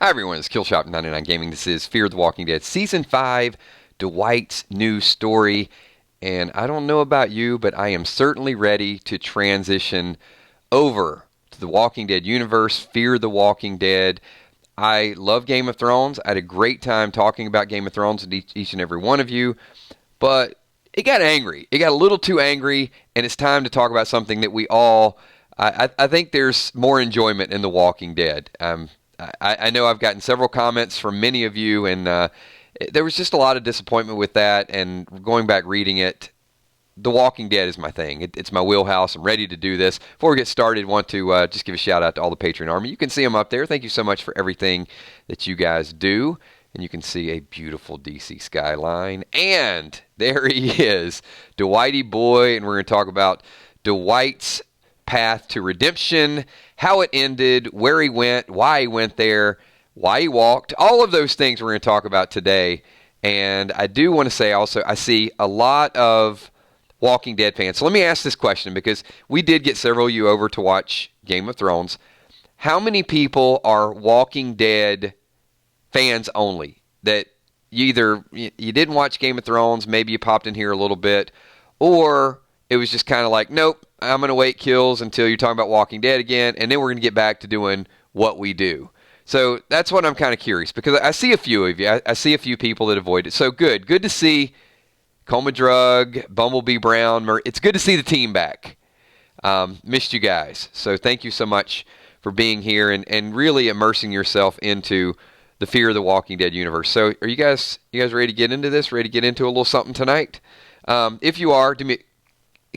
Hi everyone, it's Killshot99 Gaming. This is Fear the Walking Dead Season 5, Dwight's new story. And I don't know about you, but I am certainly ready to transition over to the Walking Dead universe, Fear the Walking Dead. I love Game of Thrones. I had a great time talking about Game of Thrones with each and every one of you. But it got angry. It got a little too angry, and it's time to talk about something that we all... I think there's more enjoyment in The Walking Dead. I know I've gotten several comments from many of you, and there was just a lot of disappointment with that. And going back reading it, The Walking Dead is my thing. It's my wheelhouse. I'm ready to do this. Before we get started, I want to just give a shout out to all the Patreon Army. You can see them up there. Thank you so much for everything that you guys do. And you can see a beautiful DC skyline. And there he is, Dwighty boy. And we're going to talk about Dwight's path to redemption, how it ended, where he went, why he went there, why he walked, all of those things we're going to talk about today. And I do want to say also, I see a lot of Walking Dead fans. So let me ask this question, because we did get several of you over to watch Game of Thrones. How many people are Walking Dead fans only? That you didn't watch Game of Thrones, maybe you popped in here a little bit, or it was just kind of like, nope, I'm going to wait kills until you're talking about Walking Dead again, and then we're going to get back to doing what we do. So that's what I'm kind of curious, because I see a few of you. I see a few people that avoid it. So good. Good to see Coma Drug, Bumblebee Brown. It's good to see the team back. Missed you guys. So thank you so much for being here and really immersing yourself into the Fear of the Walking Dead universe. So are you guys ready to get into this? Ready to get into a little something tonight? If you are, do me...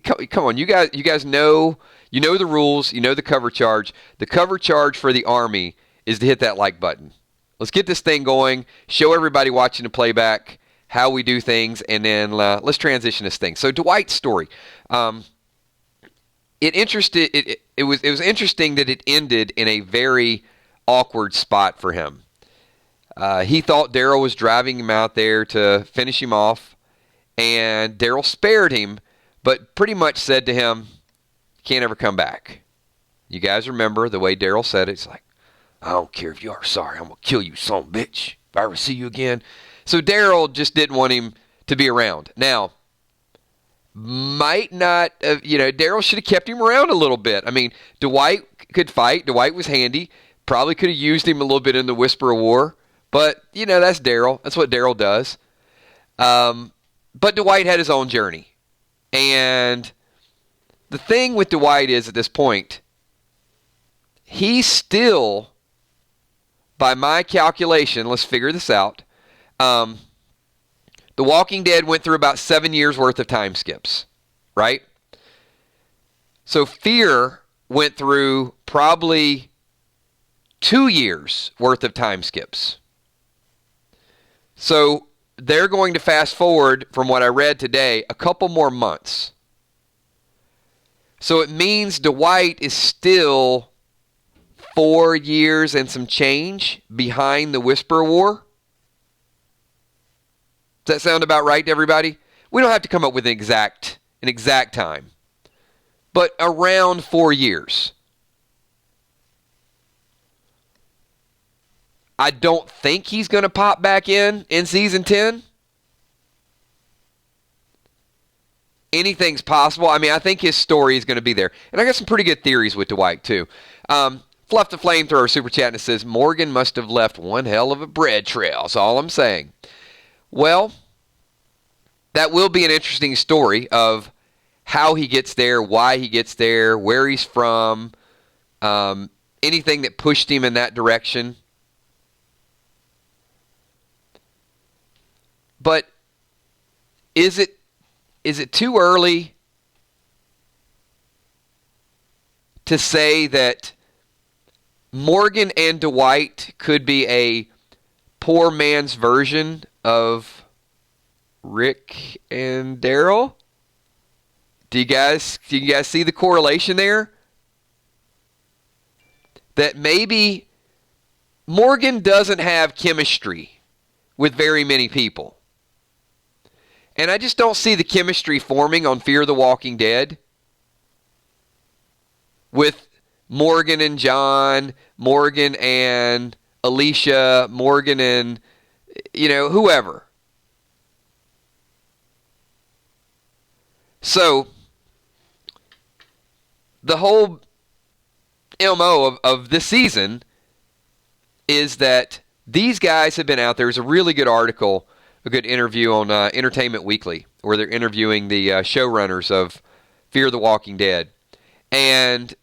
Come on, you guys know the rules. You know the cover charge. The cover charge for the Army is to hit that like button. Let's get this thing going. Show everybody watching the playback how we do things, and then let's transition this thing. So Dwight's story. It was interesting that it ended in a very awkward spot for him. He thought Daryl was driving him out there to finish him off, and Daryl spared him, but pretty much said to him, can't ever come back. You guys remember the way Daryl said it. It's like, I don't care if you are sorry. I'm going to kill you, son of a bitch, if I ever see you again. So Daryl just didn't want him to be around. Now, might not have, Daryl should have kept him around a little bit. I mean, Dwight could fight. Dwight was handy. Probably could have used him a little bit in the Whisper of War. But, that's Daryl. That's what Daryl does. But Dwight had his own journey. And the thing with Dwight is, at this point, he's still, by my calculation, let's figure this out, The Walking Dead went through about 7 years worth of time skips, right? So Fear went through probably 2 years worth of time skips. So they're going to fast forward, from what I read today, a couple more months. So it means Dwight is still 4 years and some change behind the Whisper War. Does that sound about right to everybody? We don't have to come up with an exact time, but around 4 years. I don't think he's going to pop back in season 10. Anything's possible. I mean, I think his story is going to be there. And I got some pretty good theories with Dwight, too. Fluff the Flamethrower super chat, and it says, Morgan must have left one hell of a bread trail. That's all I'm saying. Well, that will be an interesting story of how he gets there, why he gets there, where he's from, anything that pushed him in that direction. But is it too early to say that Morgan and Dwight could be a poor man's version of Rick and Daryl? Do you guys see the correlation there? That maybe Morgan doesn't have chemistry with very many people. And I just don't see the chemistry forming on Fear the Walking Dead with Morgan and John, Morgan and Alicia, Morgan, and, whoever. So, the whole MO of this season is that these guys have been out there. There's a really good article, a good interview on Entertainment Weekly, where they're interviewing the showrunners of Fear the Walking Dead. And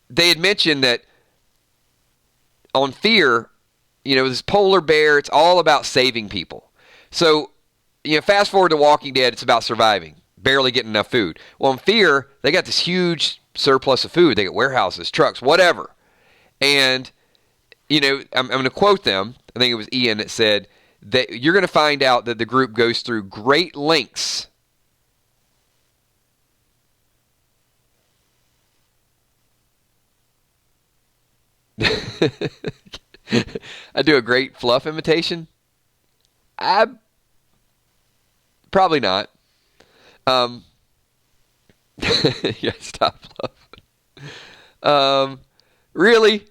they had mentioned that on Fear, this polar bear, it's all about saving people. So, fast forward to Walking Dead, it's about surviving, barely getting enough food. Well, in Fear, they got this huge surplus of food. They got warehouses, trucks, whatever. And, I'm going to quote them. I think it was Ian that said that you're going to find out that the group goes through great lengths I do a great Fluff imitation. I probably not. Yeah, stop, Fluff. Really?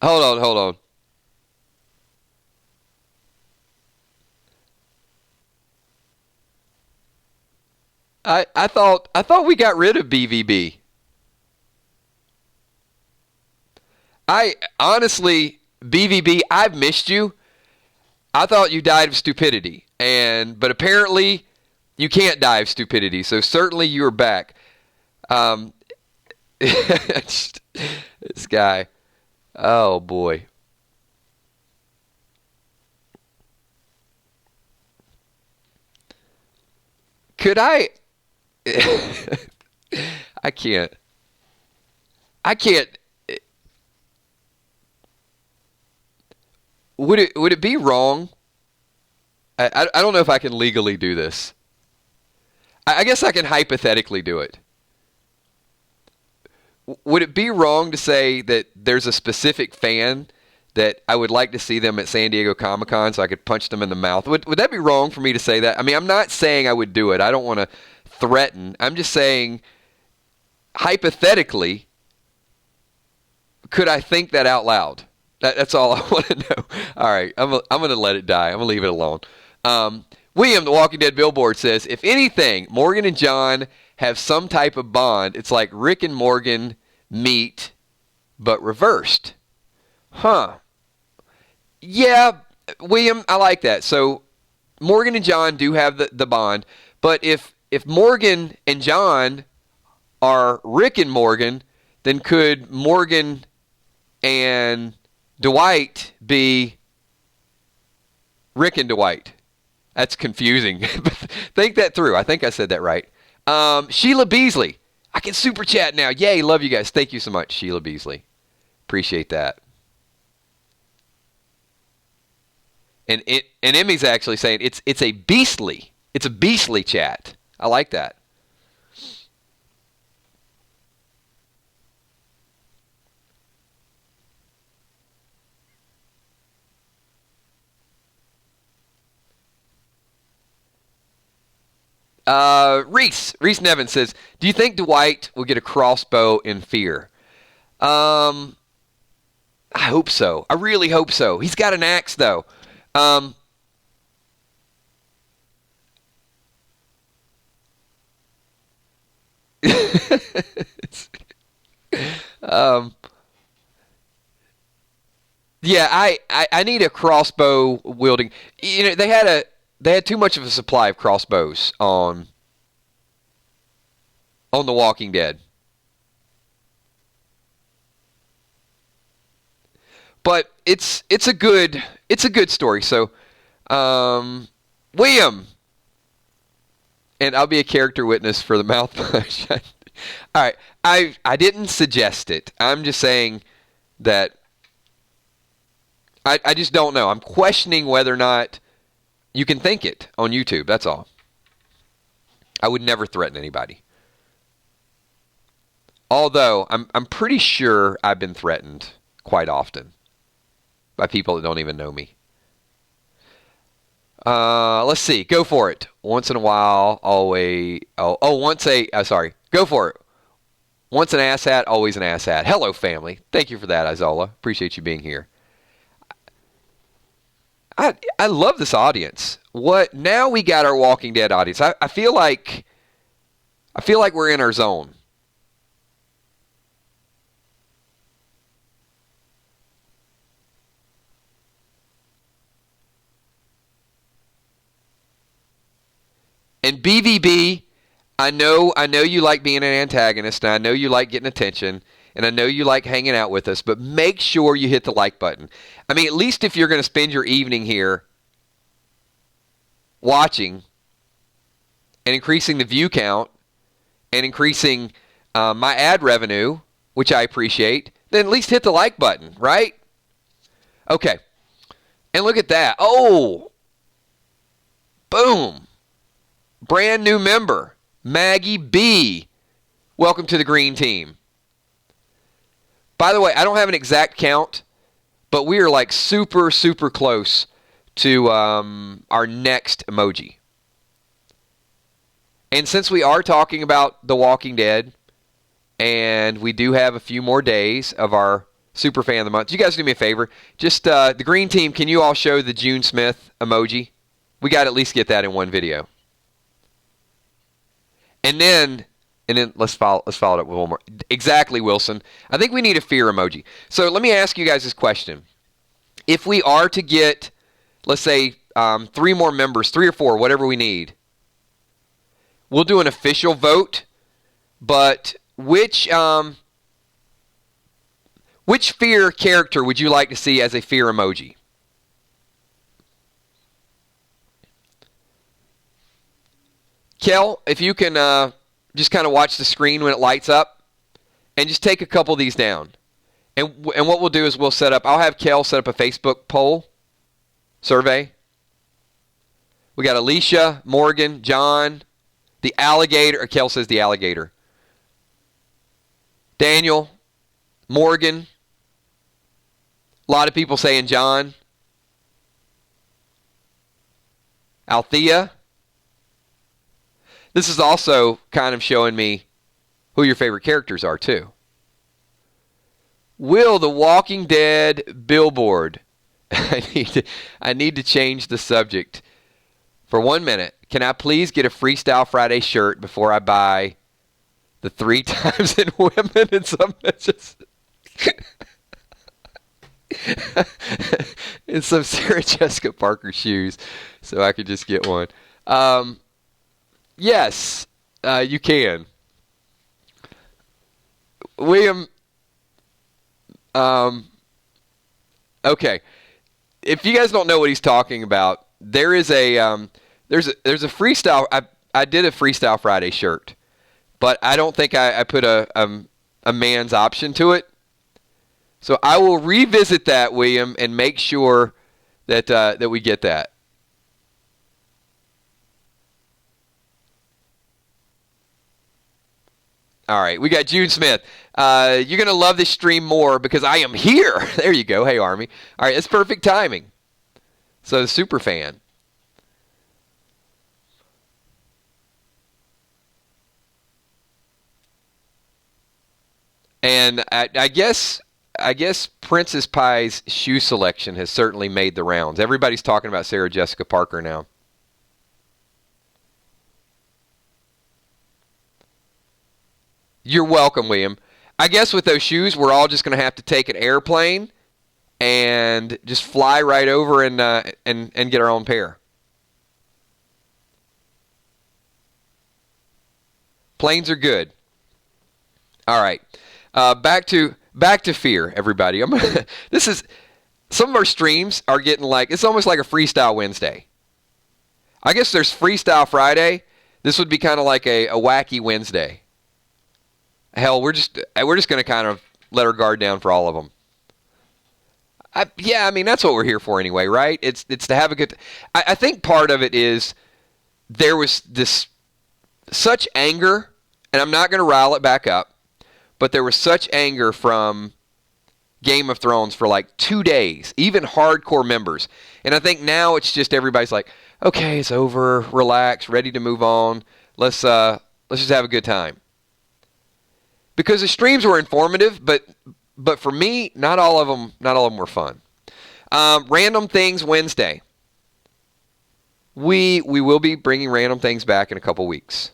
Hold on. I thought we got rid of BVB. I honestly, BVB, I've missed you. I thought you died of stupidity, but apparently you can't die of stupidity. So certainly you are back. This guy, oh boy. Could I? I can't. I can't. Would it be wrong? I don't know if I can legally do this. I guess I can hypothetically do it. Would it be wrong to say that there's a specific fan that I would like to see them at San Diego Comic-Con so I could punch them in the mouth? Would that be wrong for me to say that? I mean, I'm not saying I would do it. I don't want to threaten. I'm just saying, hypothetically, could I think that out loud? That's all I want to know. All right, I'm going to let it die. I'm going to leave it alone. William, the Walking Dead Billboard, says, if anything, Morgan and John have some type of bond. It's like Rick and Morgan meet, but reversed. Huh. Yeah, William, I like that. So Morgan and John do have the bond, but if Morgan and John are Rick and Morgan, then could Morgan and Dwight be Rick and Dwight? That's confusing. Think that through. I think I said that right. Sheila Beasley. I can super chat now. Yay, love you guys. Thank you so much, Sheila Beasley. Appreciate that. And Emmy's actually saying it's a beastly chat. I like that. Reese Nevin says, do you think Dwight will get a crossbow in Fear? I hope so. I really hope so. He's got an axe, though. Um, um, yeah, I need a crossbow wielding. They had too much of a supply of crossbows on The Walking Dead. But it's a good story. So, William, and I'll be a character witness for the mouth punch. All right, I didn't suggest it. I'm just saying that I just don't know. I'm questioning whether or not you can think it on YouTube. That's all. I would never threaten anybody. Although I'm pretty sure I've been threatened quite often by people that don't even know me. Let's see. Go for it. Once in a while, always. Sorry. Go for it. Once an asshat, always an asshat. Hello, family. Thank you for that, Isola. Appreciate you being here. I love this audience. What now? We got our Walking Dead audience. I feel like we're in our zone. And BVB, I know you like being an antagonist, and I know you like getting attention, and I know you like hanging out with us, but make sure you hit the like button. I mean, at least if you're going to spend your evening here watching and increasing the view count and increasing my ad revenue, which I appreciate, then at least hit the like button, right? Okay. And look at that. Oh, boom. Brand new member, Maggie B. Welcome to the green team. By the way, I don't have an exact count, but we are like super, super close to our next emoji. And since we are talking about The Walking Dead, and we do have a few more days of our Super Fan of the Month, you guys do me a favor. Just the green team, can you all show the June Smith emoji? We got to at least get that in one video. And then let's follow it up with one more. Exactly, Wilson. I think we need a fear emoji. So let me ask you guys this question. If we are to get, let's say, 3 more members, 3 or 4, whatever we need, we'll do an official vote. But which fear character would you like to see as a fear emoji? Kel, if you can just kind of watch the screen when it lights up and just take a couple of these down. And what we'll do is I'll have Kel set up a Facebook poll survey. We got Alicia, Morgan, John, the alligator, or Kel says the alligator. Daniel, Morgan, a lot of people saying John. Althea. This is also kind of showing me who your favorite characters are, too. Will the Walking Dead billboard... I need to change the subject. For 1 minute, can I please get a Freestyle Friday shirt before I buy the 3 times in women and some just... and some Sarah Jessica Parker shoes so I could just get one. Yes, you can. William, okay. If you guys don't know what he's talking about, there is there's a freestyle. I did a Freestyle Friday shirt, but I don't think I put a man's option to it. So I will revisit that, William, and make sure that we get that. All right, we got June Smith. You're going to love this stream more because I am here. There you go. Hey, Army. All right, it's perfect timing. So, super fan. And I guess Princess Pie's shoe selection has certainly made the rounds. Everybody's talking about Sarah Jessica Parker now. You're welcome, William. I guess with those shoes, we're all just going to have to take an airplane and just fly right over and get our own pair. Planes are good. All right, back to fear, everybody. This is some of our streams are getting like it's almost like a Freestyle Wednesday. I guess there's Freestyle Friday. This would be kind of like a wacky Wednesday. Hell, we're just going to kind of let our guard down for all of them. I mean, that's what we're here for anyway, right? It's to have a good... I think part of it is there was this such anger, and I'm not going to rile it back up, but there was such anger from Game of Thrones for like 2 days, even hardcore members. And I think now it's just everybody's like, okay, it's over, relax, ready to move on. Let's just have a good time. Because the streams were informative, but for me, not all of them were fun. Random Things Wednesday. We will be bringing random things back in a couple weeks.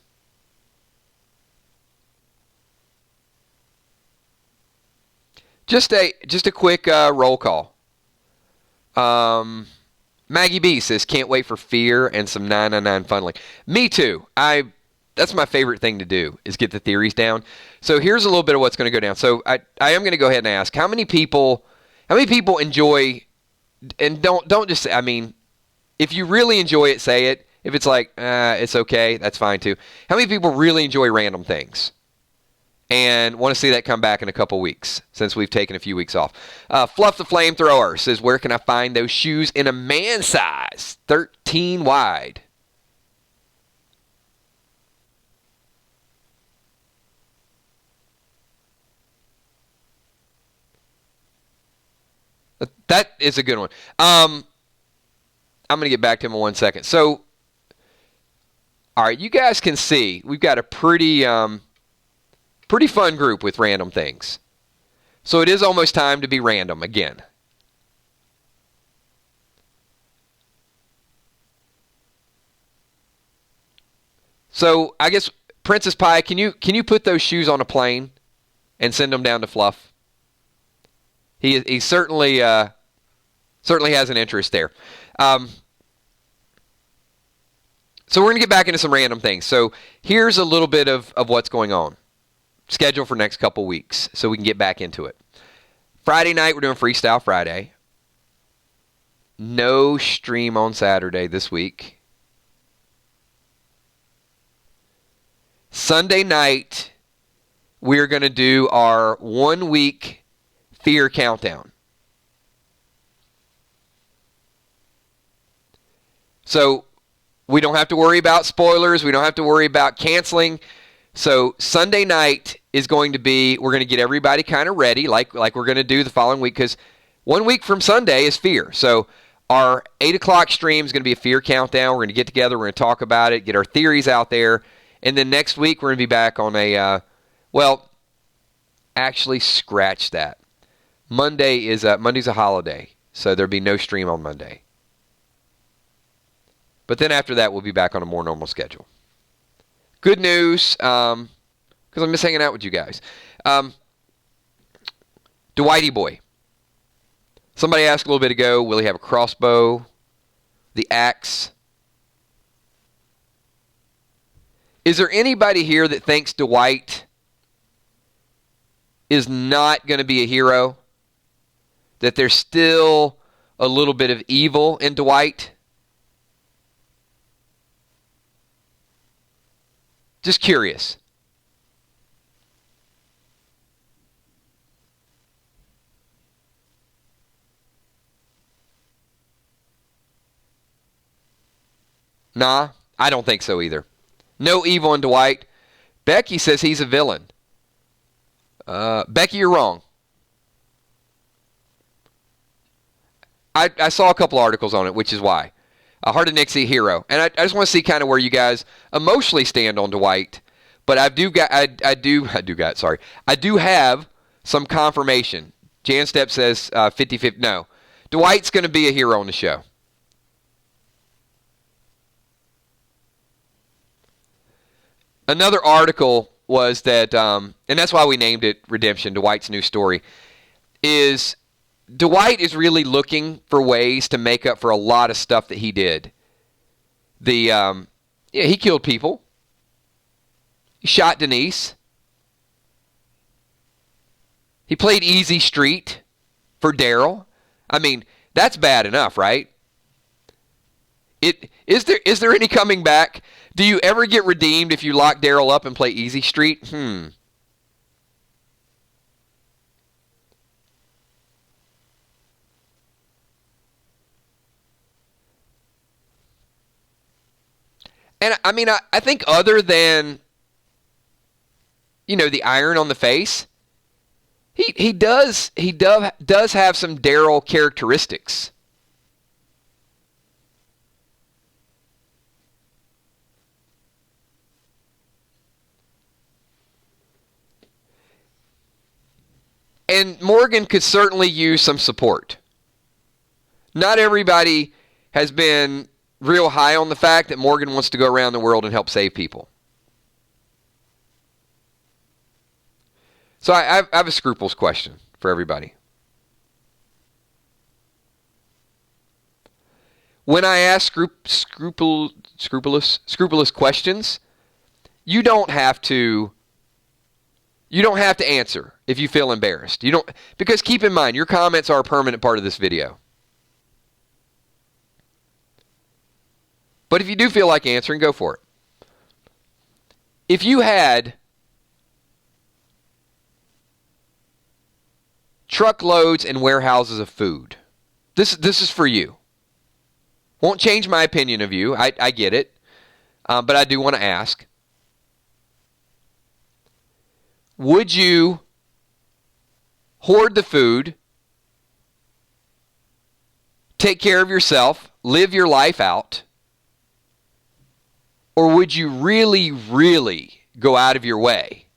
Just a quick roll call. Maggie B says, can't wait for Fear and some 999 funneling. Me too. That's my favorite thing to do, is get the theories down. So here's a little bit of what's going to go down. So I am going to go ahead and ask, how many people enjoy, and don't just say, I mean, if you really enjoy it, say it. If it's like, it's okay, that's fine too. How many people really enjoy random things and want to see that come back in a couple weeks, since we've taken a few weeks off? Fluff the Flamethrower says, where can I find those shoes in a man size, 13 wide? That is a good one. I'm going to get back to him in 1 second. So, all right, you guys can see we've got a pretty fun group with random things. So it is almost time to be random again. So I guess, Princess Pie, can you put those shoes on a plane and send them down to Fluff? He certainly has an interest there. So we're going to get back into some random things. So here's a little bit of what's going on. Schedule for next couple weeks so we can get back into it. Friday night, we're doing Freestyle Friday. No stream on Saturday this week. Sunday night, we're going to do our 1 week Fear countdown. So we don't have to worry about spoilers. We don't have to worry about canceling. So Sunday night is going to be, we're going to get everybody kind of ready like we're going to do the following week, because 1 week from Sunday is Fear. So our 8 o'clock stream is going to be a Fear countdown. We're going to get together. We're going to talk about it, get our theories out there. And then next week we're going to be back on actually scratch that. Monday's a holiday, so there'll be no stream on Monday. But then after that, we'll be back on a more normal schedule. Good news, because I miss hanging out with you guys. Dwighty boy. Somebody asked a little bit ago, will he have a crossbow? The axe? Is there anybody here that thinks Dwight is not going to be a hero? That there's still a little bit of evil in Dwight? Just curious. Nah, I don't think so either. No evil in Dwight. Becky says he's a villain. Becky, you're wrong. I saw a couple articles on it, which is why. Heart of Nixie, hero. And I just want to see kind of where you guys emotionally stand on Dwight. But I do have some confirmation. Jan Step says 50-50. No. Dwight's going to be a hero on the show. Another article was that, and that's why we named it Redemption, Dwight's new story, is Dwight is really looking for ways to make up for a lot of stuff that he did. He killed people. He shot Denise. He played Easy Street for Daryl. I mean, that's bad enough, right? Is there any coming back? Do you ever get redeemed if you lock Daryl up and play Easy Street? And I mean, I think other than, the iron on the face, he does have some Daryl characteristics. And Morgan could certainly use some support. Not everybody has been real high on the fact that Morgan wants to go around the world and help save people. So I have a scruples question for everybody. When I ask scrupulous questions, you don't have to answer if you feel embarrassed. Because keep in mind, your comments are a permanent part of this video. But if you do feel like answering, go for it. If you had truckloads and warehouses of food, this is for you. Won't change my opinion of you. I get it. But I do want to ask. Would you hoard the food, take care of yourself, live your life out, or would you really, really go out of your way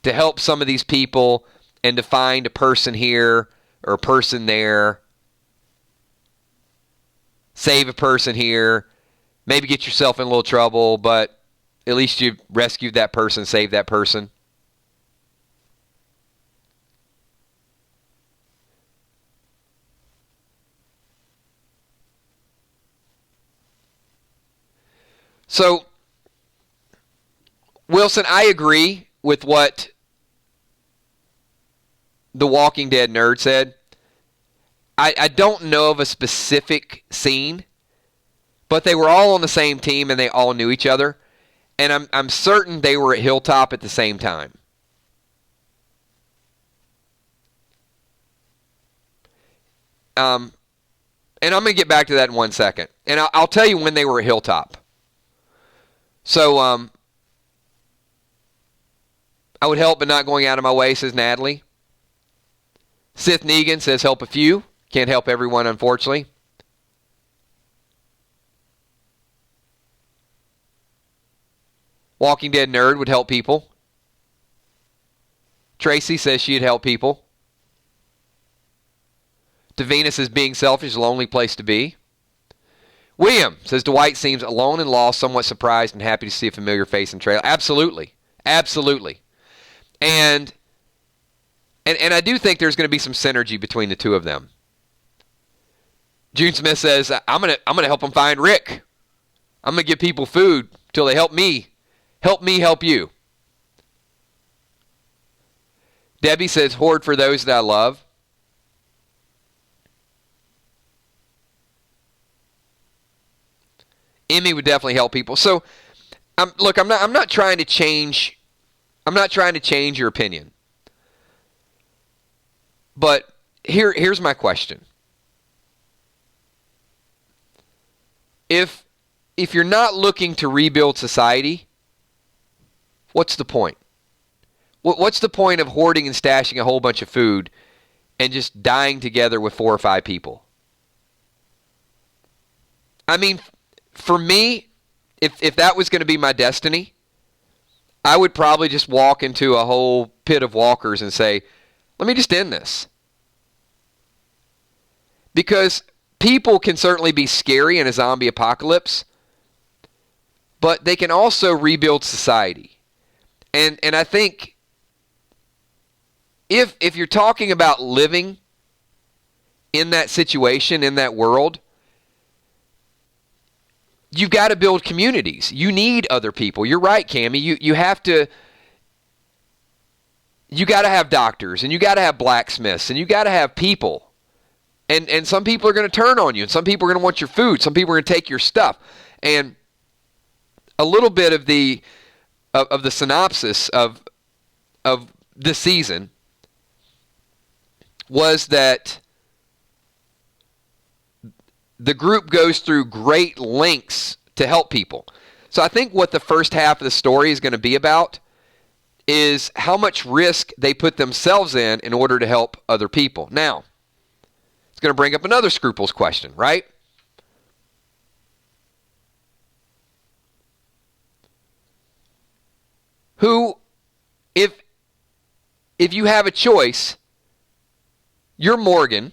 to help some of these people and to find a person here or a person there, save a person here, maybe get yourself in a little trouble, but at least you rescued that person, saved that person? So, Wilson, I agree with what the Walking Dead nerd said. I don't know of a specific scene, but they were all on the same team and they all knew each other. And I'm certain they were at Hilltop at the same time. And I'm going to get back to that in 1 second. And I'll tell you when they were at Hilltop. So, I would help but not going out of my way, says Natalie. Sith Negan says help a few. Can't help everyone, unfortunately. Walking Dead nerd would help people. Tracy says she'd help people. Davina says being selfish is a lonely place to be. William says Dwight seems alone and lost, somewhat surprised and happy to see a familiar face and trail. Absolutely. Absolutely. And I do think there's going to be some synergy between the two of them. June Smith says, I'm gonna help them find Rick. I'm going to give people food till they help me. Help me help you. Debbie says, hoard for those that I love. Emmy would definitely help people. So, look, I'm not trying to change. I'm not trying to change your opinion. But here's my question. If you're not looking to rebuild society, what's the point? What's the point of hoarding and stashing a whole bunch of food and just dying together with 4 or 5 people? I mean, for me, if that was going to be my destiny, I would probably just walk into a whole pit of walkers and say, let me just end this. Because people can certainly be scary in a zombie apocalypse, but they can also rebuild society. And I think if you're talking about living in that situation, in that world, you've got to build communities. You need other people. You're right, Cammie. You have to. You got to have doctors, and you got to have blacksmiths, and you got to have people. And some people are going to turn on you, and some people are going to want your food. Some people are going to take your stuff. And a little bit of the synopsis of this season was that the group goes through great lengths to help people. So I think what the first half of the story is going to be about is how much risk they put themselves in order to help other people. Now, it's going to bring up another scruples question, right? Who, if you have a choice, you're Morgan,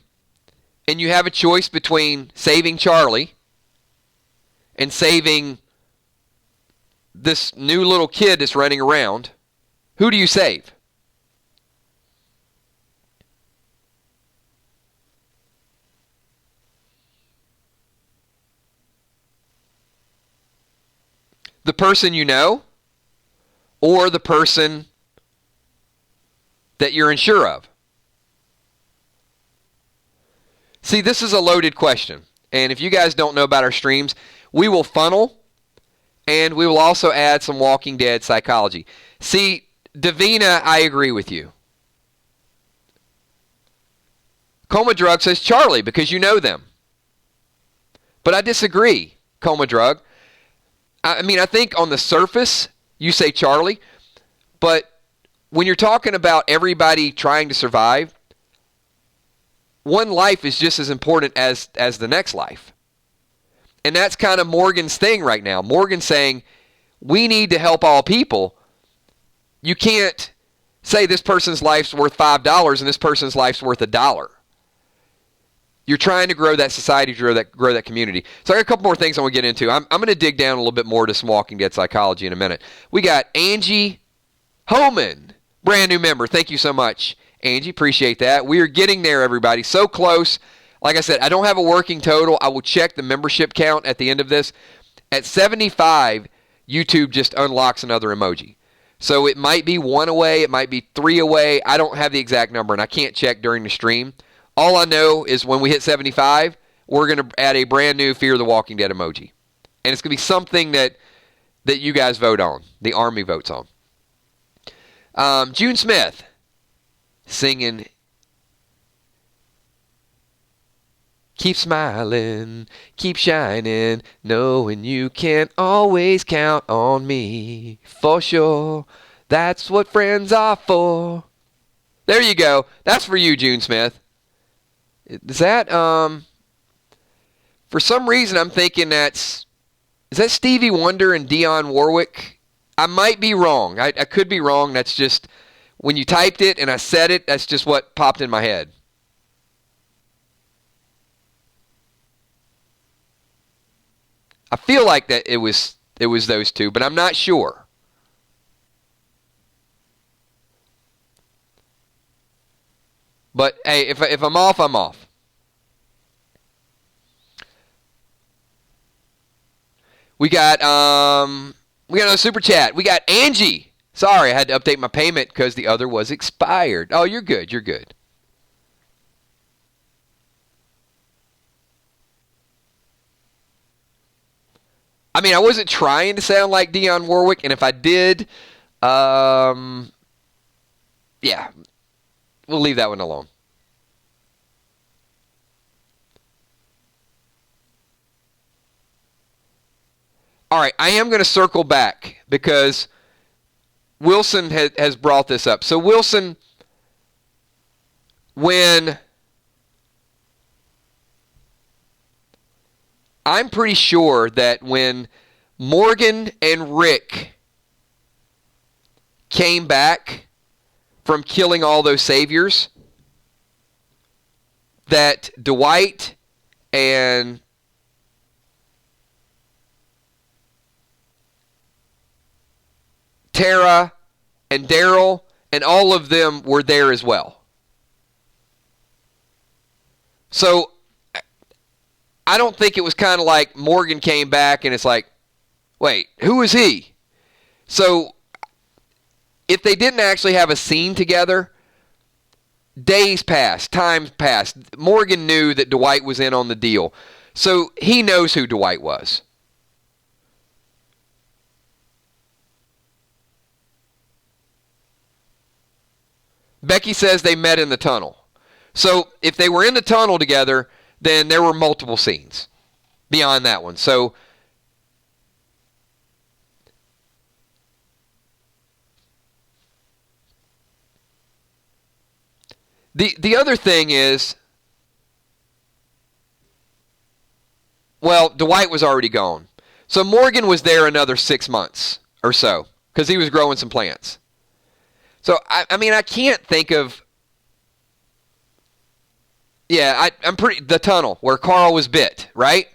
and you have a choice between saving Charlie and saving this new little kid that's running around, who do you save? The person you know or the person that you're unsure of? See, this is a loaded question. And if you guys don't know about our streams, we will funnel and we will also add some Walking Dead psychology. See, Davina, I agree with you. Coma Drug says Charlie because you know them. But I disagree, Coma Drug. I mean, I think on the surface, you say Charlie, but when you're talking about everybody trying to survive, one life is just as important as the next life. And that's kind of Morgan's thing right now. Morgan's saying, we need to help all people. You can't say this person's life's worth $5 and this person's life's worth $1. You're trying to grow that society, grow that community. So I got a couple more things I want to get into. I'm going to dig down a little bit more to some Walking Dead psychology in a minute. We got Angie Homan, brand new member. Thank you so much, Angie. Appreciate that. We are getting there, everybody. So close. Like I said, I don't have a working total. I will check the membership count at the end of this. At 75, YouTube just unlocks another emoji. So it might be 1 away. It might be 3 away. I don't have the exact number, and I can't check during the stream. All I know is when we hit 75, we're going to add a brand new Fear the Walking Dead emoji. And it's going to be something that you guys vote on. The Army votes on. June Smith singing, keep smiling, keep shining, knowing you can always count on me. For sure, that's what friends are for. There you go. That's for you, June Smith. Is that, for some reason I'm thinking is that Stevie Wonder and Dionne Warwick? I might be wrong. I could be wrong. That's just, when you typed it and I said it, that's just what popped in my head. I feel like that it was those two, but I'm not sure. But hey, if I'm off, I'm off. We got another super chat. We got Angie. Sorry, I had to update my payment because the other was expired. Oh, you're good. You're good. I mean, I wasn't trying to sound like Dionne Warwick, and if I did, yeah, we'll leave that one alone. All right, I am going to circle back because Wilson has brought this up. So Wilson, I'm pretty sure that when Morgan and Rick came back from killing all those saviors, that Dwight and Tara and Daryl and all of them were there as well. So I don't think it was kind of like Morgan came back and it's like, wait, who is he? So if they didn't actually have a scene together, days passed, time passed. Morgan knew that Dwight was in on the deal. So he knows who Dwight was. Becky says they met in the tunnel. So if they were in the tunnel together, then there were multiple scenes beyond that one. So the other thing is, well, Dwight was already gone. So Morgan was there another 6 months or so because he was growing some plants. So, I mean, I can't think of Yeah, the tunnel where Carl was bit, right?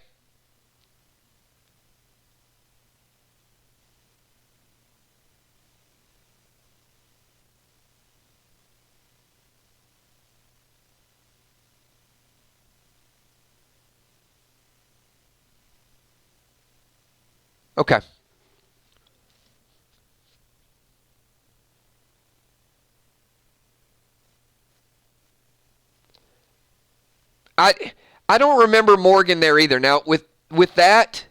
Okay. I I don't remember Morgan there either. Now with that,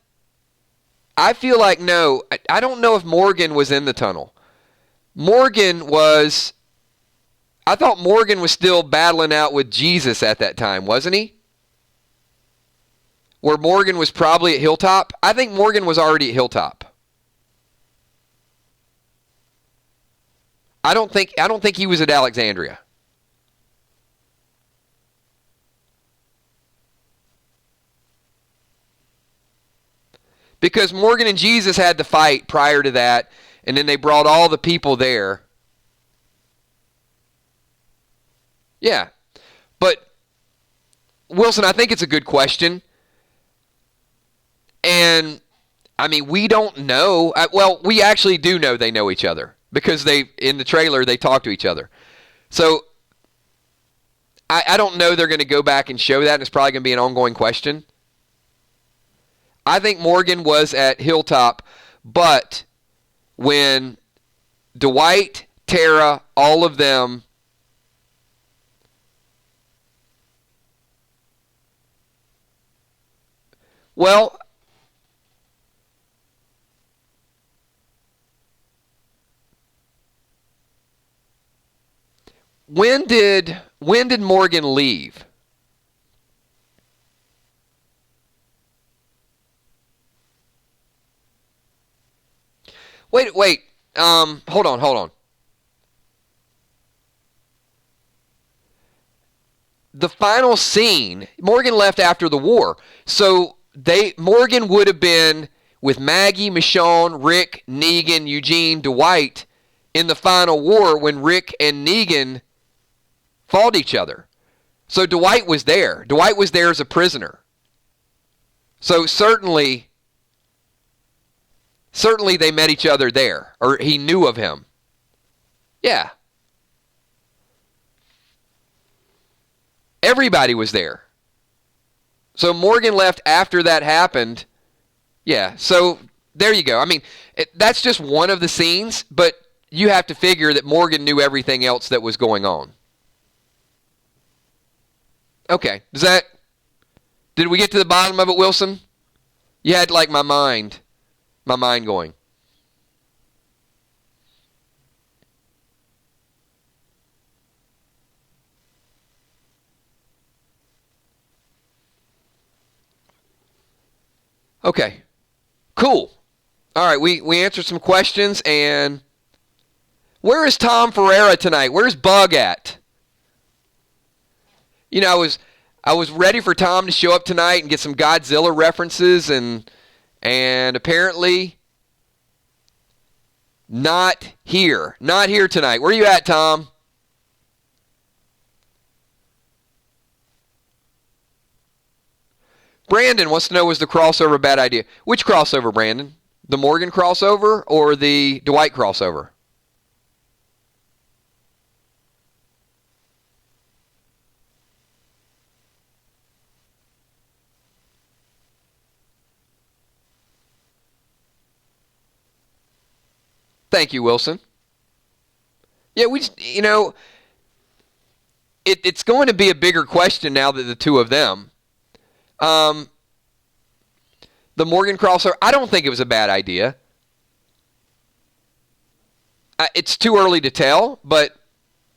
I feel like no, I don't know if Morgan was in the tunnel. Morgan was I thought Morgan was still battling out with Jesus at that time, wasn't he? Where Morgan was probably at Hilltop. I think Morgan was already at Hilltop. I don't think he was at Alexandria. Because Morgan and Jesus had to fight prior to that, and then they brought all the people there. Yeah. But Wilson, I think it's a good question. And I mean, we don't know. Well, we actually do know they know each other because they in the trailer they talk to each other. So I don't know they're going to go back and show that, and it's probably going to be an ongoing question. I think Morgan was at Hilltop, but when Dwight, Tara, all of them, well, when did Morgan leave? Wait. Hold on. The final scene, Morgan left after the war. So Morgan would have been with Maggie, Michonne, Rick, Negan, Eugene, Dwight in the final war when Rick and Negan fought each other. So Dwight was there. Dwight was there as a prisoner. So certainly they met each other there, or he knew of him. Yeah. Everybody was there. So Morgan left after that happened. Yeah. So there you go. I mean, that's just one of the scenes, but you have to figure that Morgan knew everything else that was going on. Okay. Did we get to the bottom of it, Wilson? You had like my mind going. Okay. Cool. All right, we answered some questions, and where is Tom Ferreira tonight? Where's Bug at? I was ready for Tom to show up tonight and get some Godzilla references, and apparently not here. Not here tonight. Where are you at, Tom? Brandon wants to know, was the crossover a bad idea? Which crossover, Brandon? The Morgan crossover or the Dwight crossover? Thank you, Wilson. Yeah, it's going to be a bigger question now that the two of them. Um, the Morgan crossover, I don't think it was a bad idea. It's too early to tell, but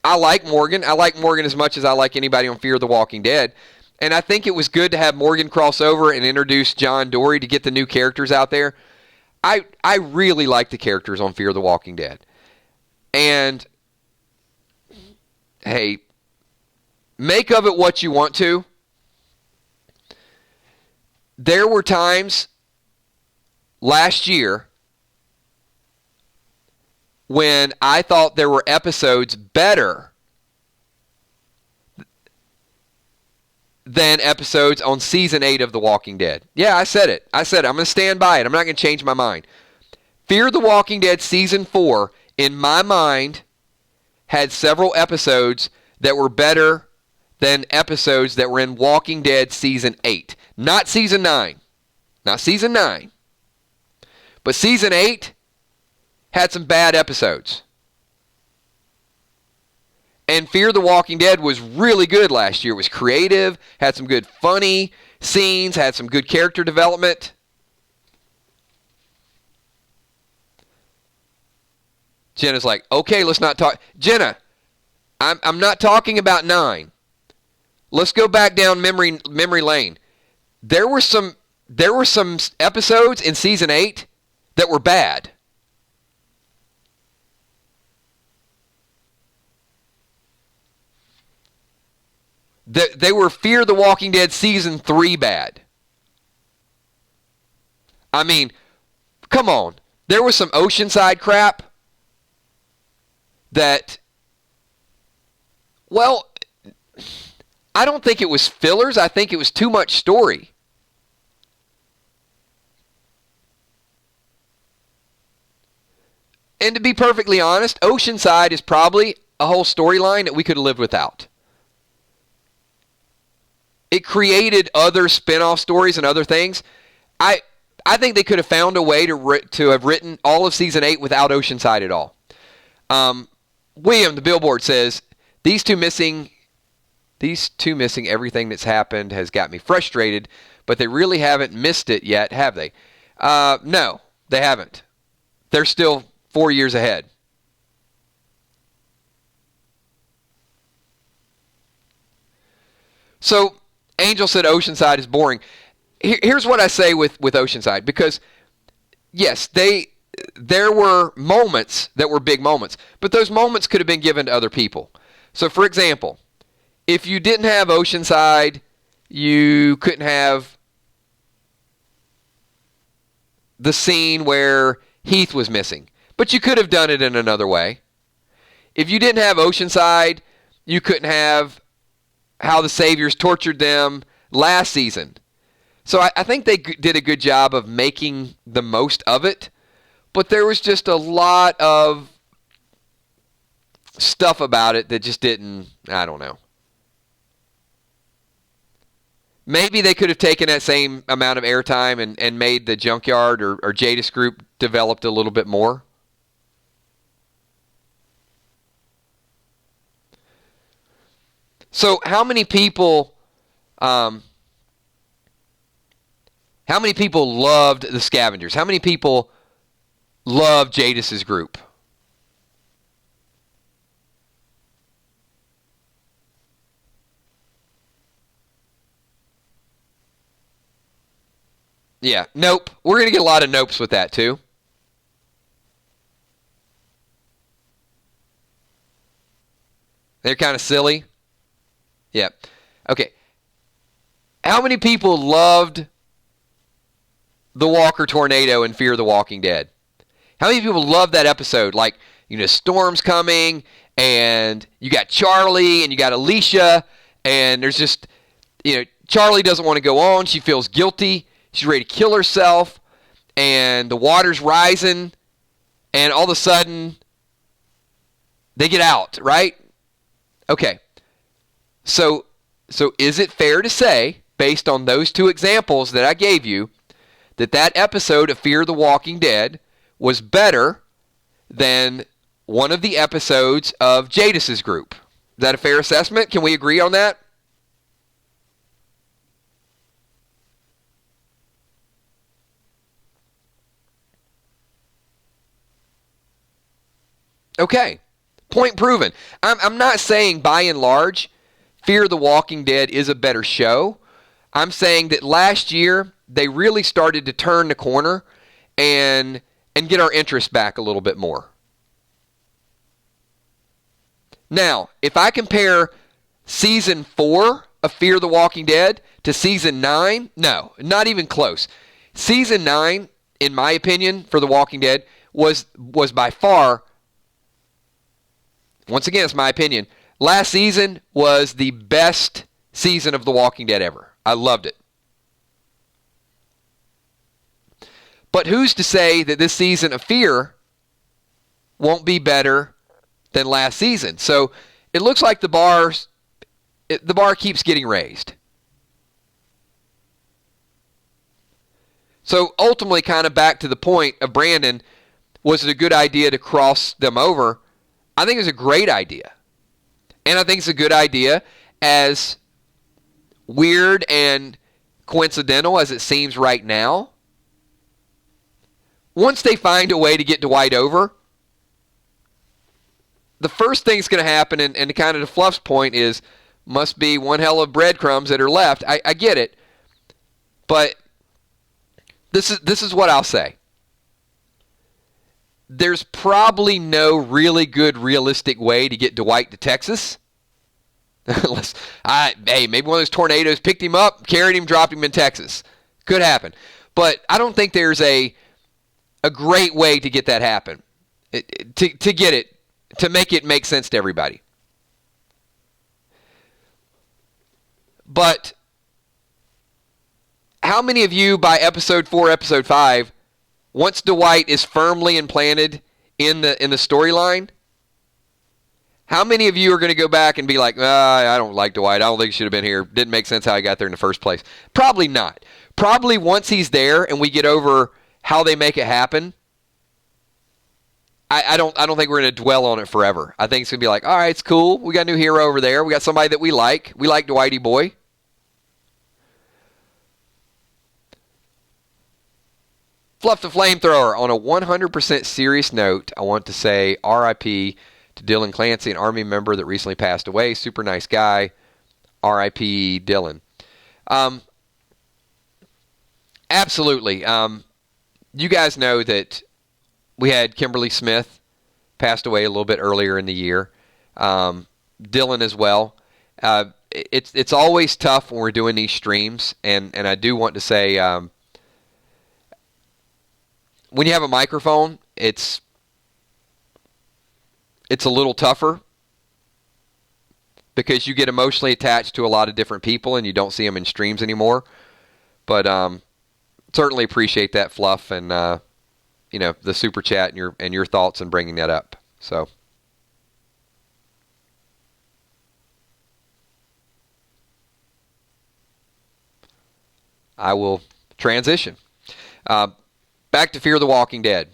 I like Morgan. I like Morgan as much as I like anybody on Fear the Walking Dead. And I think it was good to have Morgan cross over and introduce John Dory to get the new characters out there. I really like the characters on Fear the Walking Dead. And, hey, make of it what you want to. There were times last year when I thought there were episodes better than episodes on season 8 of The Walking Dead. Yeah, I said it. I'm going to stand by it. I'm not going to change my mind. Fear the Walking Dead season 4, in my mind, had several episodes that were better than episodes that were in Walking Dead season 8. Not season 9. Not season 9. But season 8 had some bad episodes. And Fear the Walking Dead was really good last year. It was creative, had some good funny scenes, had some good character development. Jenna's like, okay, let's not talk. Jenna, I'm not talking about 9. Let's go back down memory lane. There were some episodes in season 8 that were bad. They were Fear the Walking Dead season 3 bad. I mean, come on. There was some Oceanside crap that, well, I don't think it was fillers. I think it was too much story. And to be perfectly honest, Oceanside is probably a whole storyline that we could have lived without. It created other spin-off stories and other things. I think they could have found a way to have written all of season 8 without Oceanside at all. William, the Billboard, says, these two missing everything that's happened has got me frustrated, but they really haven't missed it yet, have they? No, they haven't. They're still 4 years ahead. So, Angel said Oceanside is boring. Here's what I say with Oceanside, because, yes, there were moments that were big moments, but those moments could have been given to other people. So, for example, if you didn't have Oceanside, you couldn't have the scene where Heath was missing, but you could have done it in another way. If you didn't have Oceanside, you couldn't have how the Saviors tortured them last season. So I think they did a good job of making the most of it, but there was just a lot of stuff about it that just didn't, I don't know. Maybe they could have taken that same amount of airtime and made the Junkyard or Jadis group developed a little bit more. So how many people loved the Scavengers? How many people loved Jadis's group? Yeah, nope. We're going to get a lot of nopes with that too. They're kind of silly. Yeah. Okay. How many people loved the Walker Tornado and Fear the Walking Dead? How many people loved that episode? Like, storm's coming, and you got Charlie, and you got Alicia, and there's just, Charlie doesn't want to go on. She feels guilty. She's ready to kill herself, and the water's rising, and all of a sudden, they get out, right? Okay. So is it fair to say, based on those two examples that I gave you, that episode of Fear the Walking Dead was better than one of the episodes of Jadis's group? Is that a fair assessment? Can we agree on that? Okay. Point proven. I'm not saying by and large Fear the Walking Dead is a better show. I'm saying that last year they really started to turn the corner and get our interest back a little bit more. Now, if I compare season 4 of Fear the Walking Dead to season 9, no, not even close. Season 9, in my opinion, for The Walking Dead was by far, once again, it's my opinion, last season was the best season of The Walking Dead ever. I loved it. But who's to say that this season of Fear won't be better than last season? So it looks like the bar keeps getting raised. So ultimately, kind of back to the point of Brandon, was it a good idea to cross them over? I think it's a great idea. And I think it's a good idea, as weird and coincidental as it seems right now. Once they find a way to get Dwight over, the first thing's going to happen, and kind of to Fluff's point, is must be one hell of breadcrumbs that are left. I get it. But this is what I'll say. There's probably no really good, realistic way to get Dwight to Texas. Hey, maybe one of those tornadoes picked him up, carried him, dropped him in Texas. Could happen. But I don't think there's a great way to get that happen. To make it make sense to everybody. But how many of you by episode 4, episode 5, once Dwight is firmly implanted in the storyline, how many of you are going to go back and be like, I don't like Dwight. I don't think he should have been here. Didn't make sense how he got there in the first place. Probably not. Probably once he's there and we get over how they make it happen, I don't think we're going to dwell on it forever. I think it's going to be like, all right, it's cool. We got a new hero over there. We got somebody that we like. We like Dwighty boy. Fluff the Flamethrower. On a 100% serious note, I want to say R.I.P. to Dylan Clancy, an Army member that recently passed away. Super nice guy. R.I.P. Dylan. Absolutely. You guys know that we had Kimberly Smith passed away a little bit earlier in the year. Dylan as well. It's always tough when we're doing these streams, and I do want to say, when you have a microphone, it's a little tougher because you get emotionally attached to a lot of different people and you don't see them in streams anymore. But certainly appreciate that, Fluff, and the super chat and your thoughts and bringing that up. So I will transition back to Fear the Walking Dead.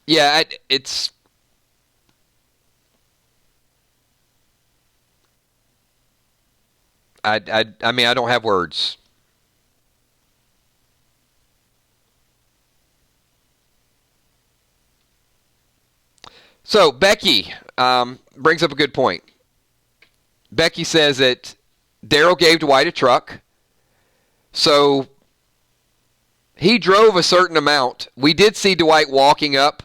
Yeah, it's I mean, I don't have words. So Becky brings up a good point. Becky says that Daryl gave Dwight a truck, so he drove a certain amount. We did see Dwight walking up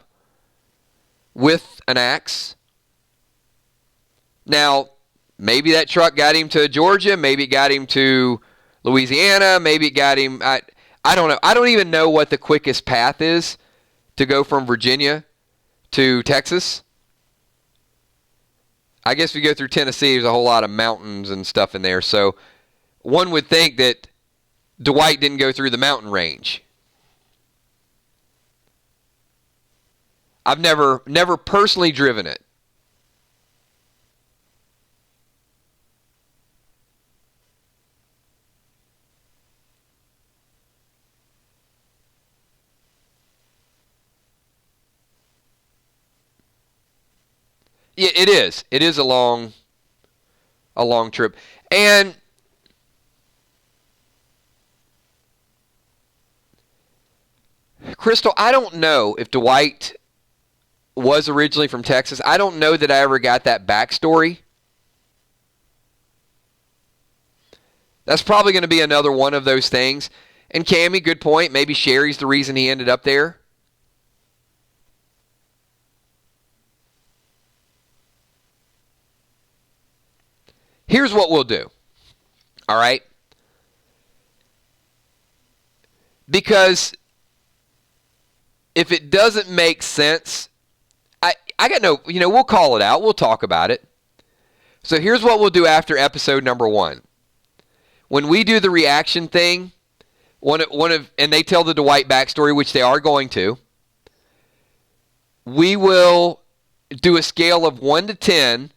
with an axe. Now, maybe that truck got him to Georgia. Maybe it got him to Louisiana. Maybe it got him... I don't know. I don't even know what the quickest path is to go from Virginia to Texas. I guess if you go through Tennessee, there's a whole lot of mountains and stuff in there. So one would think that Dwight didn't go through the mountain range. I've never personally driven it. Yeah, it is. It is a long trip. And Crystal, I don't know if Dwight was originally from Texas. I don't know that I ever got that backstory. That's probably going to be another one of those things. And Cammy, good point. Maybe Sherry's the reason he ended up there. Here's what we'll do. All right? Because if it doesn't make sense, I got no, we'll call it out. We'll talk about it. So here's what we'll do after episode number 1. When we do the reaction thing, and they tell the Dwight backstory, which they are going to, we will do a scale of 1 to 10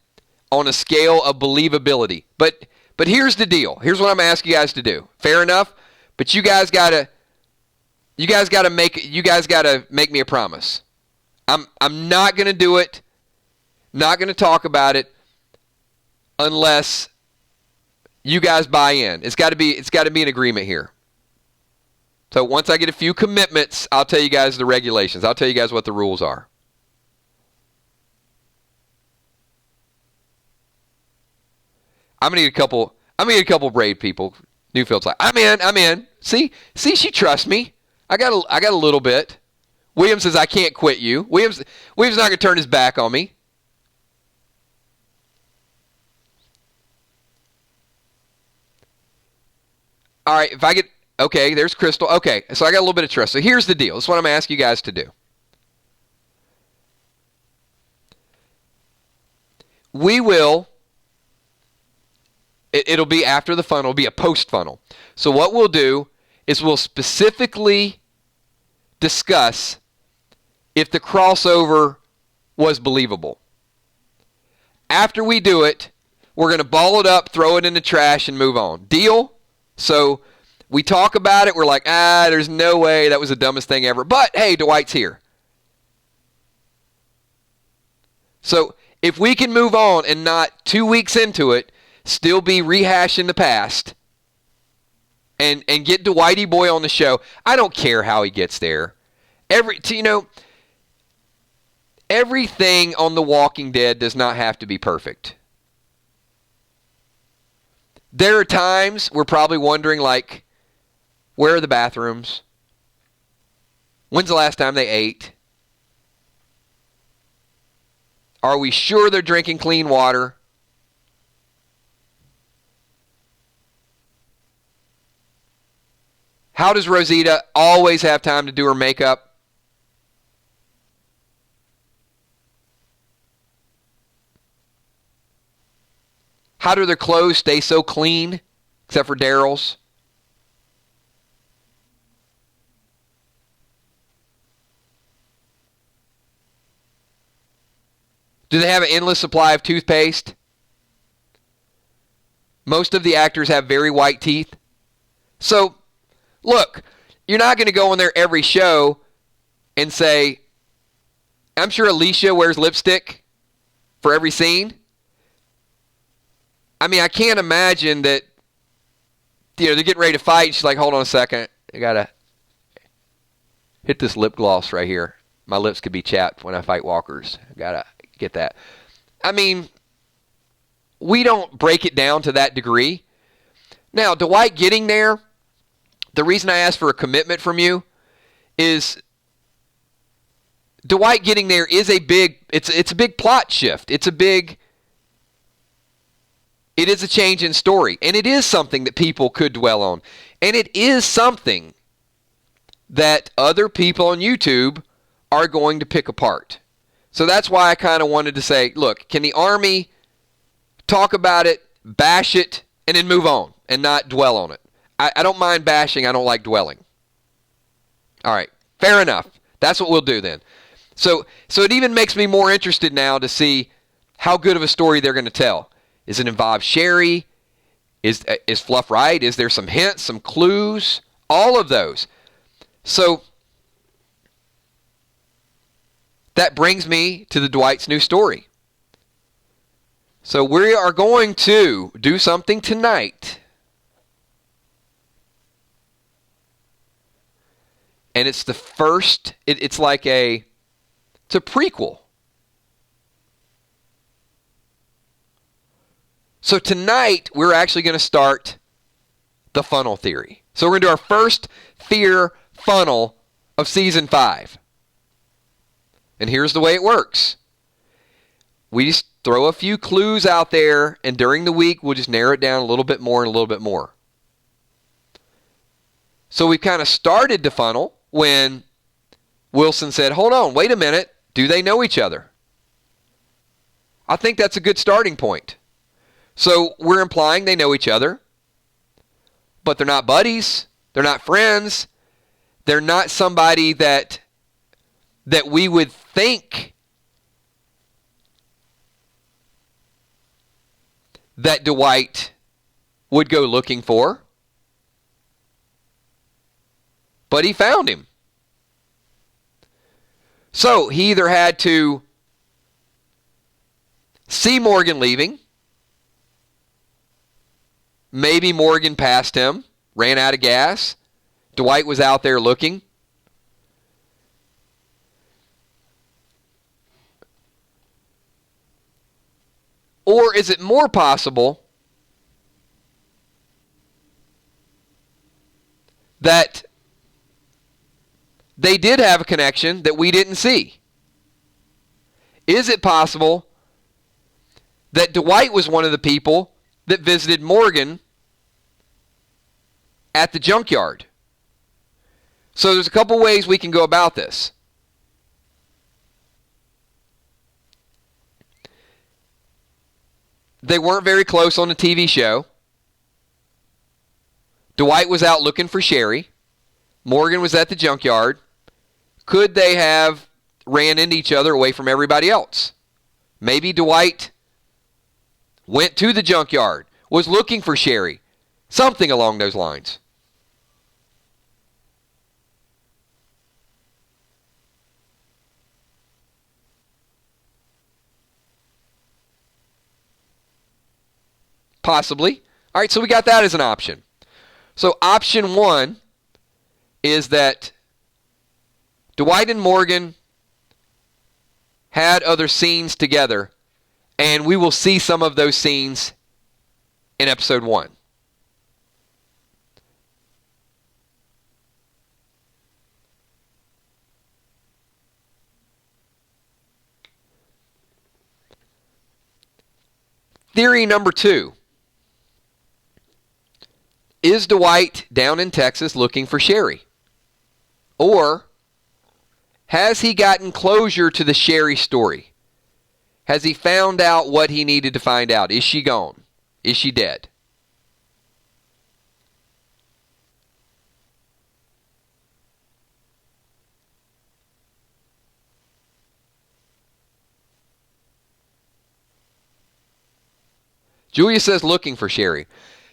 on a scale of believability. But here's the deal. Here's what I'm asking you guys to do. Fair enough? But you guys gotta make me a promise. I'm not gonna do it, not gonna talk about it unless you guys buy in. It's gotta be an agreement here. So once I get a few commitments, I'll tell you guys the regulations. I'll tell you guys what the rules are. I'm gonna need a couple brave people. Newfield's like, I'm in. See, she trusts me. I got a little bit. William says I can't quit you. William's not gonna turn his back on me. All right, okay, there's Crystal. Okay, so I got a little bit of trust. So here's the deal. This is what I'm asking you guys to do. We will. It'll be after the funnel. It'll be a post funnel. So what we'll do is we'll specifically discuss if the crossover was believable. After we do it, we're going to ball it up, throw it in the trash, and move on. Deal? So we talk about it. We're like, there's no way. That was the dumbest thing ever. But, hey, Dwight's here. So if we can move on and not 2 weeks into it, still be rehashing the past and get Dwighty boy on the show. I don't care how he gets there. Everything on The Walking Dead does not have to be perfect. There are times we're probably wondering, like, where are the bathrooms? When's the last time they ate? Are we sure they're drinking clean water? How does Rosita always have time to do her makeup? How do their clothes stay so clean, except for Daryl's? Do they have an endless supply of toothpaste? Most of the actors have very white teeth. So, look, you're not going to go in there every show and say, I'm sure Alicia wears lipstick for every scene. I mean, I can't imagine that, they're getting ready to fight. And she's like, hold on a second. I got to hit this lip gloss right here. My lips could be chapped when I fight walkers. I got to get that. I mean, we don't break it down to that degree. Now, Dwight getting there, the reason I asked for a commitment from you is Dwight getting there is it's a big plot shift. It is a change in story. And it is something that people could dwell on. And it is something that other people on YouTube are going to pick apart. So that's why I kind of wanted to say, look, can the Army talk about it, bash it, and then move on and not dwell on it? I don't mind bashing. I don't like dwelling. All right. Fair enough. That's what we'll do then. So it even makes me more interested now to see how good of a story they're going to tell. Is it involve Sherry? Is Fluff right? Is there some hints, some clues? All of those. So that brings me to the Dwight's new story. So we are going to do something tonight. And it's the first, it's a prequel. So tonight, we're actually going to start the funnel theory. So we're going to do our first fear funnel of season 5. And here's the way it works. We just throw a few clues out there, and during the week, we'll just narrow it down a little bit more and a little bit more. So we kind of started the funnel when Wilson said, hold on, wait a minute. Do they know each other? I think that's a good starting point. So we're implying they know each other, but they're not buddies. They're not friends. They're not somebody that we would think that Dwight would go looking for. But he found him. So he either had to see Morgan leaving. Maybe Morgan passed him, ran out of gas. Dwight was out there looking. Or is it more possible that they did have a connection that we didn't see? Is it possible that Dwight was one of the people that visited Morgan at the junkyard? So there's a couple ways we can go about this. They weren't very close on the TV show. Dwight was out looking for Sherry. Morgan was at the junkyard. Could they have ran into each other away from everybody else? Maybe Dwight went to the junkyard, was looking for Sherry. Something along those lines. Possibly. All right, so we got that as an option. So option one is that Dwight and Morgan had other scenes together, and we will see some of those scenes in episode 1. Theory number 2. Is Dwight down in Texas looking for Sherry? Or has he gotten closure to the Sherry story? Has he found out what he needed to find out? Is she gone? Is she dead? Julia says looking for Sherry.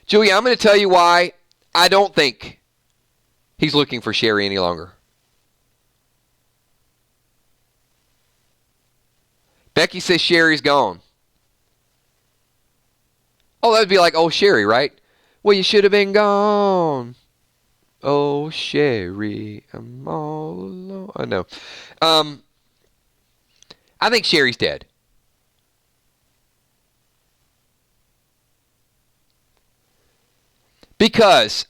Julia, I'm going to tell you why I don't think he's looking for Sherry any longer. Becky says Sherry's gone. Oh, that would be like, oh, Sherry, right? Well, you should have been gone. Oh, Sherry, I'm all alone. I know. I think Sherry's dead. Because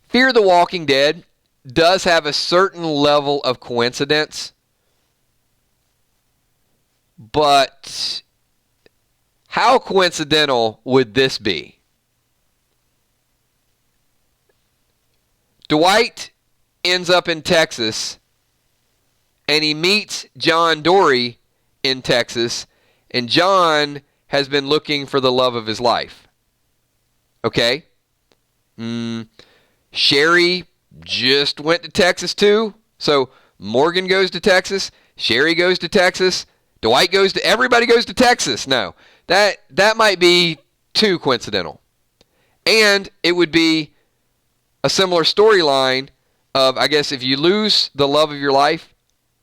Fear the Walking Dead does have a certain level of coincidence, but how coincidental would this be? Dwight ends up in Texas, and he meets John Dory in Texas, and John has been looking for the love of his life. Okay? Sherry just went to Texas too. So Morgan goes to Texas. Sherry goes to Texas. Dwight goes to... Everybody goes to Texas. No. That might be too coincidental. And it would be a similar storyline of, I guess, if you lose the love of your life,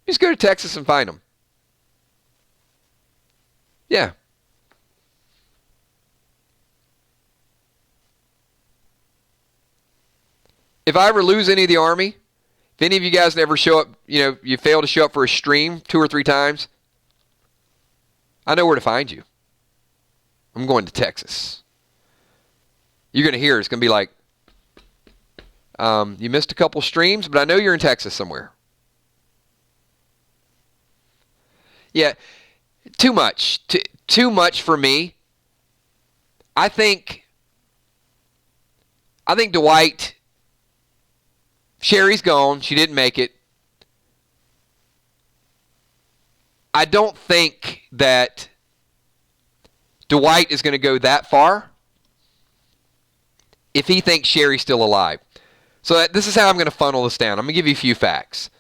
just go to Texas and find them. Yeah. If I ever lose any of the Army, if any of you guys never show up, you fail to show up for a stream 2 or 3 times, I know where to find you. I'm going to Texas. You're going to hear it's going to be like, you missed a couple streams, but I know you're in Texas somewhere. Yeah, too much. Too much for me. I think Dwight... Sherry's gone. She didn't make it. I don't think that Dwight is going to go that far if he thinks Sherry's still alive. So this is how I'm going to funnel this down. I'm going to give you a few facts.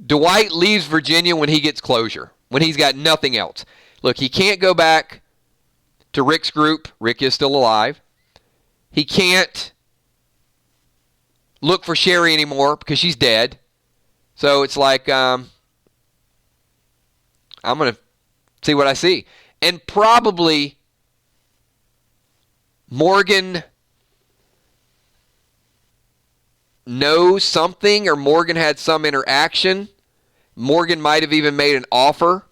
Dwight leaves Virginia when he gets closure, when he's got nothing else. Look, he can't go back to Rick's group. Rick is still alive. He can't look for Sherry anymore because she's dead. So it's like, I'm going to see what I see. And probably Morgan knows something, or Morgan had some interaction. Morgan might have even made an offer.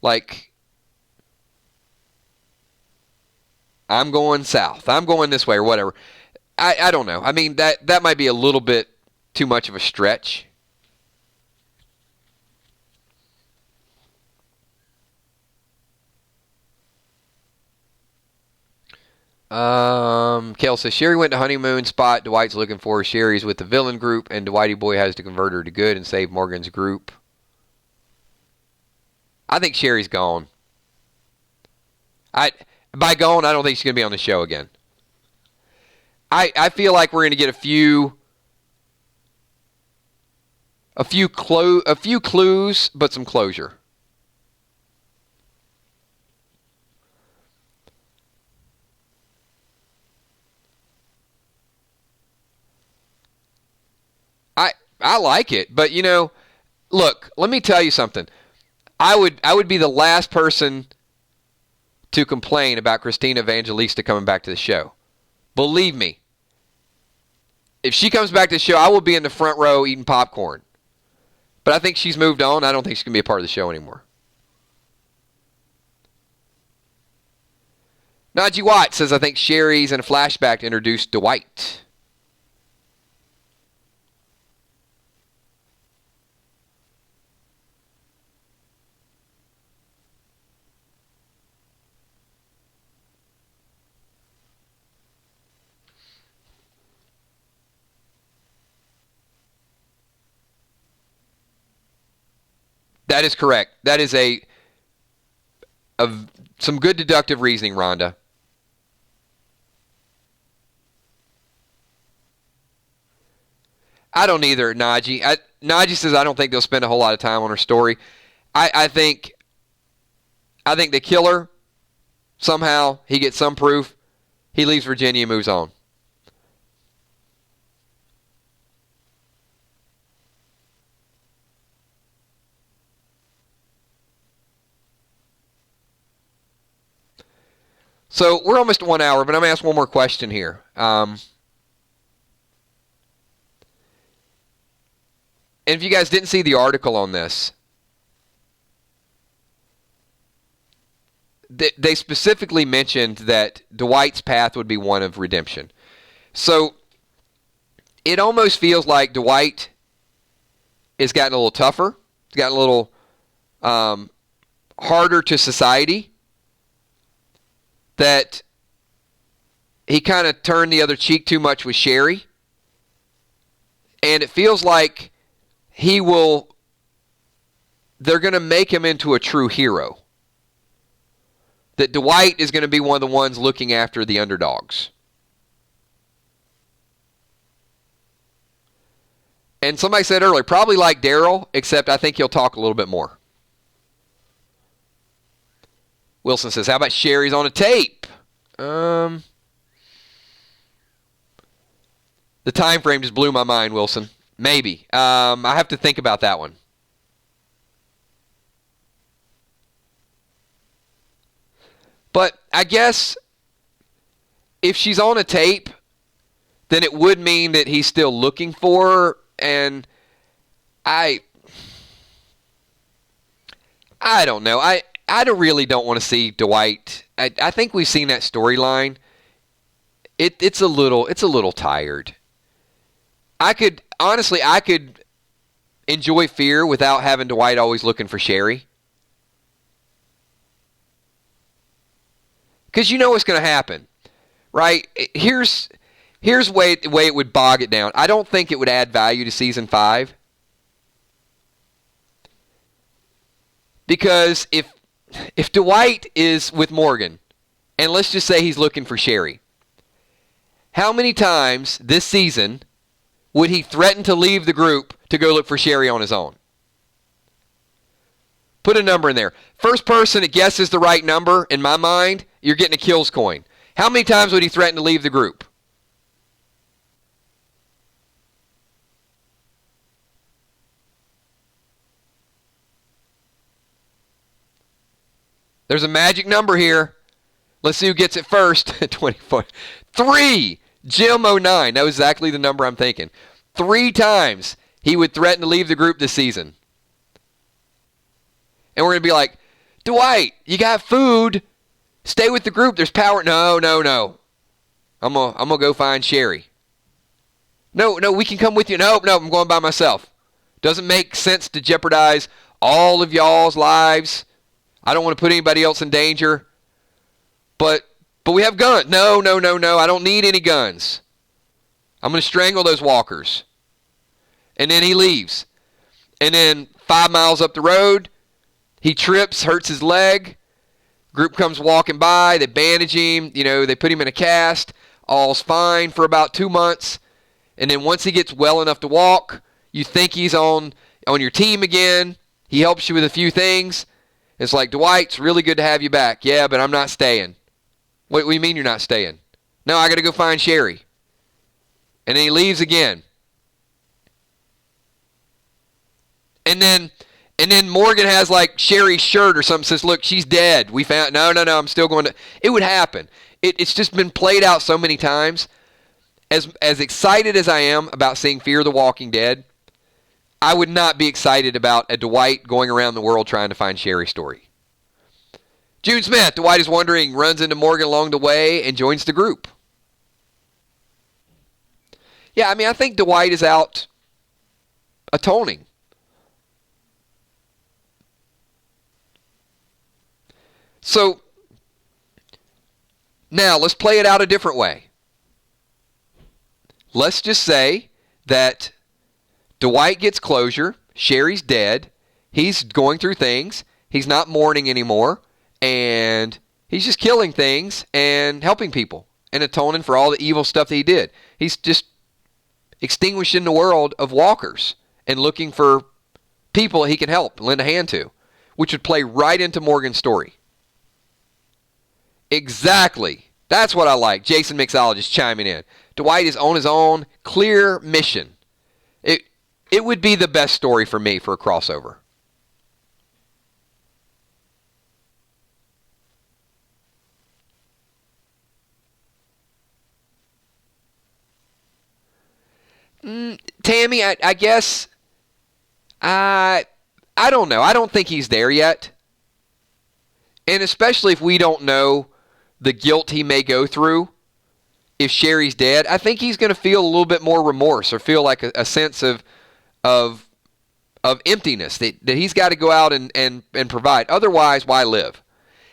Like, I'm going south. I'm going this way or whatever. I don't know. I mean, that might be a little bit too much of a stretch. Kale says, Sherry went to honeymoon spot Dwight's looking for. Sherry's with the villain group, and Dwighty boy has to convert her to good and save Morgan's group. I think Sherry's gone. By gone, I don't think she's going to be on the show again. I feel like we're going to get a few clues, but some closure. I like it, but look, let me tell you something. I would be the last person to complain about Christina Evangelista coming back to the show. Believe me. If she comes back to the show, I will be in the front row eating popcorn. But I think she's moved on. I don't think she's going to be a part of the show anymore. Najee Watt says, I think Sherry's in a flashback to introduce Dwight. That is correct. That is some good deductive reasoning, Rhonda. I don't either, Najee. Najee says I don't think they'll spend a whole lot of time on her story. I think they kill her. Somehow he gets some proof. He leaves Virginia and moves on. So we're almost 1 hour, but I'm going to ask one more question here. And if you guys didn't see the article on this, they specifically mentioned that Dwight's path would be one of redemption. So it almost feels like Dwight has gotten a little tougher. He's gotten a little harder to society. That he kind of turned the other cheek too much with Sherry. And it feels like they're going to make him into a true hero. That Dwight is going to be one of the ones looking after the underdogs. And somebody said earlier, probably like Daryl, except I think he'll talk a little bit more. Wilson says, how about Sherry's on a tape? The time frame just blew my mind, Wilson. Maybe. I have to think about that one. But I guess if she's on a tape, then it would mean that he's still looking for her. And I don't know. I really don't want to see Dwight. I think we've seen that storyline. It's a little tired. I could enjoy Fear without having Dwight always looking for Sherry. Because you know what's going to happen, right? Here's the way it would bog it down. I don't think it would add value to Season 5. Because if if Dwight is with Morgan, and let's just say he's looking for Sherry, how many times this season would he threaten to leave the group to go look for Sherry on his own? Put a number in there. First person that guesses the right number, in my mind, you're getting a kills coin. How many times would he threaten to leave the group? There's a magic number here. Let's see who gets it first. 24. 3. Jim 09. That was exactly the number I'm thinking. 3 times he would threaten to leave the group this season. And we're going to be like, Dwight, you got food. Stay with the group. There's power. No. I'm gonna go find Sherry. No, we can come with you. No, I'm going by myself. Doesn't make sense to jeopardize all of y'all's lives. I don't want to put anybody else in danger. But we have guns. No. I don't need any guns. I'm going to strangle those walkers. And then he leaves. And then 5 miles up the road, he trips, hurts his leg. Group comes walking by. They bandage him. They put him in a cast. All's fine for about 2 months. And then once he gets well enough to walk, you think he's on your team again. He helps you with a few things. It's like, Dwight, it's really good to have you back. Yeah, but I'm not staying. What do you mean you're not staying? No, I got to go find Sherry. And then he leaves again. And then Morgan has like Sherry's shirt or something, says, look, she's dead. We found, no, I'm still going to. It would happen. It's just been played out so many times. As excited as I am about seeing Fear the Walking Dead, I would not be excited about a Dwight going around the world trying to find Sherry story. June Smith, Dwight is wondering, runs into Morgan along the way and joins the group. Yeah, I think Dwight is out atoning. So, now let's play it out a different way. Let's just say that Dwight gets closure, Sherry's dead, he's going through things, he's not mourning anymore, and he's just killing things and helping people and atoning for all the evil stuff that he did. He's just extinguishing the world of walkers and looking for people he can help, lend a hand to, which would play right into Morgan's story. Exactly. That's what I like. Jason Mixologist chiming in. Dwight is on his own, clear mission. It would be the best story for me for a crossover. Tammy, I guess, I don't know. I don't think he's there yet. And especially if we don't know the guilt he may go through if Sherry's dead, I think he's going to feel a little bit more remorse or feel like a sense of emptiness that he's got to go out and provide. Otherwise, why live?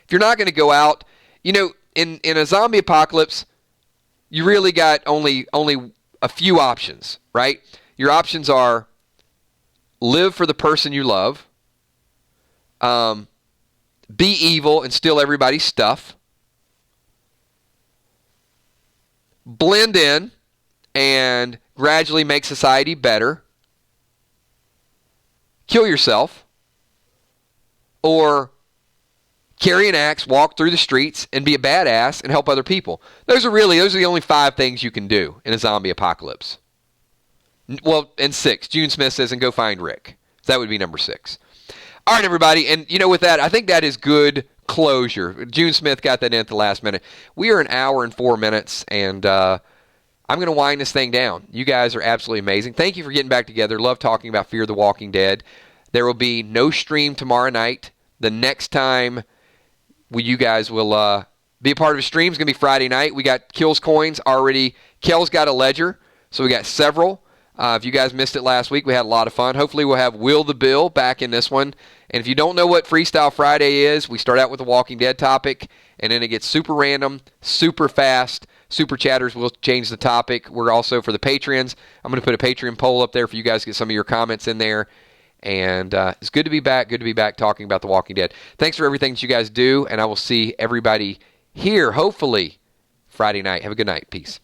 If you're not going to go out, in a zombie apocalypse, you really got only a few options, right? Your options are live for the person you love, be evil and steal everybody's stuff, blend in and gradually make society better, kill yourself, or carry an axe, walk through the streets, and be a badass and help other people. Those are the only 5 things you can do in a zombie apocalypse. Well, and 6. June Smith says, and go find Rick. So that would be number 6. All right, everybody. And, with that, I think that is good closure. June Smith got that in at the last minute. We are an hour and 4 minutes, and I'm going to wind this thing down. You guys are absolutely amazing. Thank you for getting back together. Love talking about Fear the Walking Dead. There will be no stream tomorrow night. The next time you guys will be a part of a stream is going to be Friday night. We got Kills Coins already. Kel's got a ledger, so we got several. If you guys missed it last week, we had a lot of fun. Hopefully we'll have Will the Bill back in this one. And if you don't know what Freestyle Friday is, we start out with the Walking Dead topic, and then it gets super random, super fast. Super Chatters will change the topic. We're also, for the Patreons, I'm going to put a Patreon poll up there for you guys to get some of your comments in there. And it's good to be back. Good to be back talking about The Walking Dead. Thanks for everything that you guys do, and I will see everybody here, hopefully, Friday night. Have a good night. Peace.